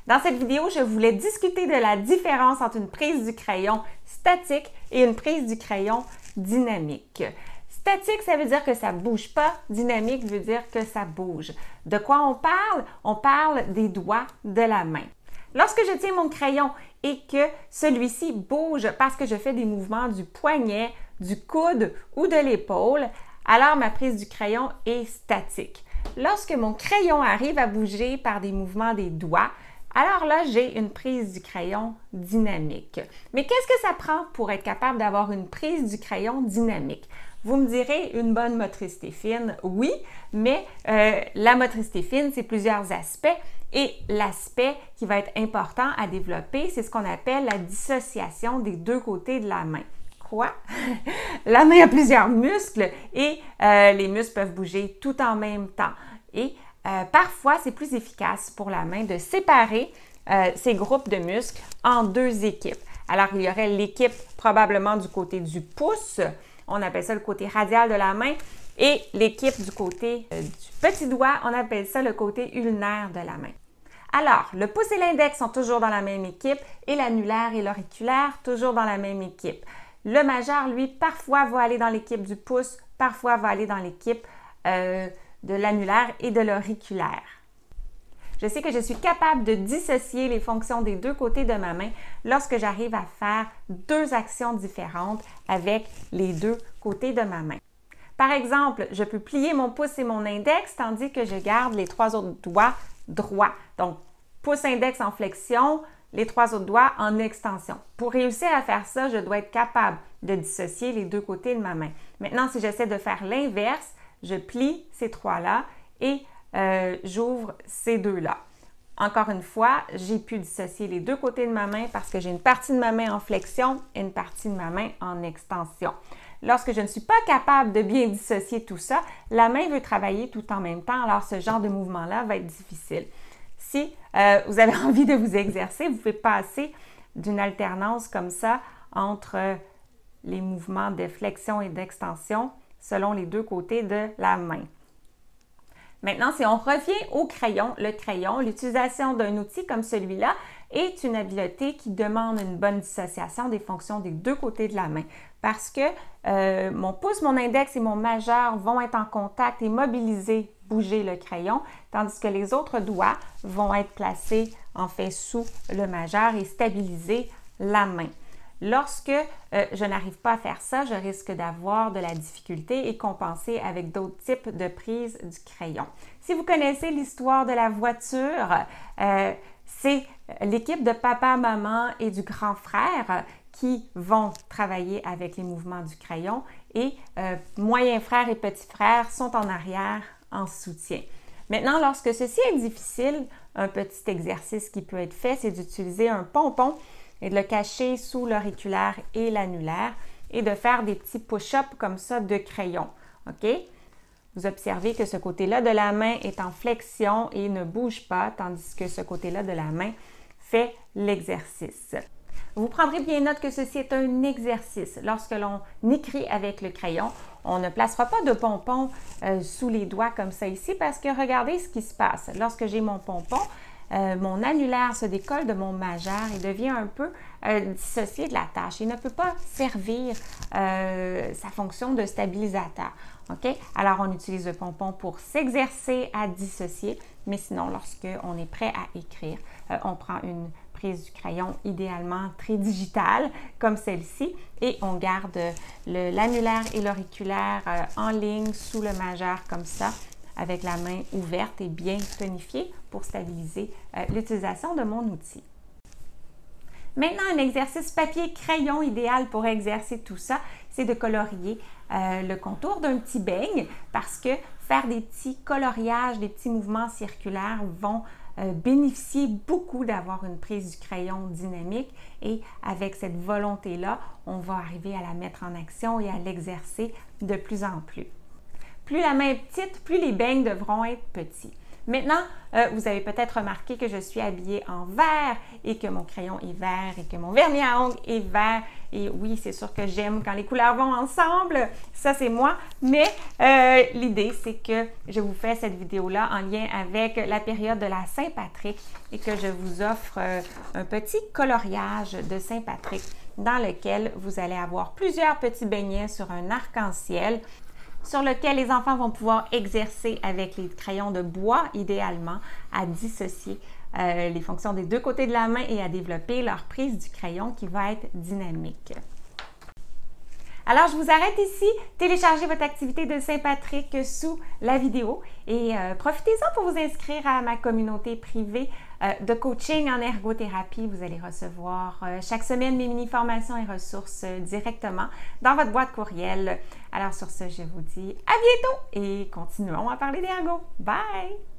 Dans cette vidéo, je voulais discuter de la différence entre une prise du crayon statique et une prise du crayon dynamique. Statique, ça veut dire que ça ne bouge pas. Dynamique veut dire que ça bouge. De quoi on parle? On parle des doigts de la main. Lorsque je tiens mon crayon et que celui-ci bouge parce que je fais des mouvements du poignet, du coude ou de l'épaule, alors ma prise du crayon est statique. Lorsque mon crayon arrive à bouger par des mouvements des doigts, alors là, j'ai une prise du crayon dynamique. Mais qu'est-ce que ça prend pour être capable d'avoir une prise du crayon dynamique? Vous me direz, une bonne motricité fine, oui, mais la motricité fine, c'est plusieurs aspects. Et l'aspect qui va être important à développer, c'est ce qu'on appelle la dissociation des deux côtés de la main. Quoi? La main a plusieurs muscles et les muscles peuvent bouger tout en même temps. Et parfois, c'est plus efficace pour la main de séparer ces groupes de muscles en deux équipes. Alors, il y aurait l'équipe probablement du côté du pouce, on appelle ça le côté radial de la main, et l'équipe du côté du petit doigt, on appelle ça le côté ulnaire de la main. Alors, le pouce et l'index sont toujours dans la même équipe et l'annulaire et l'auriculaire toujours dans la même équipe. Le majeur, lui, parfois va aller dans l'équipe du pouce, parfois va aller dans l'équipe de l'annulaire et de l'auriculaire. Je sais que je suis capable de dissocier les fonctions des deux côtés de ma main lorsque j'arrive à faire deux actions différentes avec les deux côtés de ma main. Par exemple, je peux plier mon pouce et mon index tandis que je garde les trois autres doigts droits. Donc, pouce-index en flexion, les trois autres doigts en extension. Pour réussir à faire ça, je dois être capable de dissocier les deux côtés de ma main. Maintenant, si j'essaie de faire l'inverse, je plie ces trois-là et j'ouvre ces deux-là. Encore une fois, j'ai pu dissocier les deux côtés de ma main parce que j'ai une partie de ma main en flexion et une partie de ma main en extension. Lorsque je ne suis pas capable de bien dissocier tout ça, la main veut travailler tout en même temps, alors ce genre de mouvement-là va être difficile. Si vous avez envie de vous exercer, vous pouvez passer d'une alternance comme ça entre les mouvements de flexion et d'extension selon les deux côtés de la main. Maintenant, si on revient au crayon, l'utilisation d'un outil comme celui-là est une habileté qui demande une bonne dissociation des fonctions des deux côtés de la main parce que mon pouce, mon index et mon majeur vont être en contact et mobiliser, bouger le crayon, tandis que les autres doigts vont être placés en fait sous le majeur et stabiliser la main. Lorsque je n'arrive pas à faire ça, je risque d'avoir de la difficulté et compenser avec d'autres types de prises du crayon. Si vous connaissez l'histoire de la voiture, c'est l'équipe de papa, maman et du grand frère qui vont travailler avec les mouvements du crayon et moyen frère et petit frère sont en arrière en soutien. Maintenant, lorsque ceci est difficile, un petit exercice qui peut être fait, c'est d'utiliser un pompon et de le cacher sous l'auriculaire et l'annulaire et de faire des petits push-ups comme ça de crayon. OK? Vous observez que ce côté-là de la main est en flexion et ne bouge pas, tandis que ce côté-là de la main fait l'exercice. Vous prendrez bien note que ceci est un exercice. Lorsque l'on écrit avec le crayon, on ne placera pas de pompon sous les doigts comme ça ici parce que regardez ce qui se passe. Lorsque j'ai mon pompon, mon annulaire se décolle de mon majeur et devient un peu dissocié de la tâche. Il ne peut pas servir sa fonction de stabilisateur. OK? Alors, on utilise le pompon pour s'exercer à dissocier, mais sinon, lorsqu'on est prêt à écrire, on prend une prise du crayon idéalement très digitale comme celle-ci et on garde l'annulaire et l'auriculaire en ligne sous le majeur comme ça, avec la main ouverte et bien tonifiée pour stabiliser l'utilisation de mon outil. Maintenant, un exercice papier-crayon idéal pour exercer tout ça, c'est de colorier le contour d'un petit beigne parce que faire des petits coloriages, des petits mouvements circulaires vont bénéficier beaucoup d'avoir une prise du crayon dynamique et avec cette volonté-là, on va arriver à la mettre en action et à l'exercer de plus en plus. Plus la main est petite, plus les beignes devront être petits. Maintenant, vous avez peut-être remarqué que je suis habillée en vert et que mon crayon est vert et que mon vernis à ongles est vert. Et oui, c'est sûr que j'aime quand les couleurs vont ensemble. Ça, c'est moi. Mais l'idée, c'est que je vous fais cette vidéo-là en lien avec la période de la Saint-Patrick et que je vous offre un petit coloriage de Saint-Patrick dans lequel vous allez avoir plusieurs petits beignets sur un arc-en-ciel sur lequel les enfants vont pouvoir exercer avec les crayons de bois, idéalement, à dissocier les fonctions des deux côtés de la main et à développer leur prise du crayon qui va être dynamique. Alors, je vous arrête ici. Téléchargez votre activité de Saint-Patrick sous la vidéo et profitez-en pour vous inscrire à ma communauté privée de coaching en ergothérapie. Vous allez recevoir chaque semaine mes mini-formations et ressources directement dans votre boîte courriel. Alors, sur ce, je vous dis à bientôt et continuons à parler d'ergo. Bye!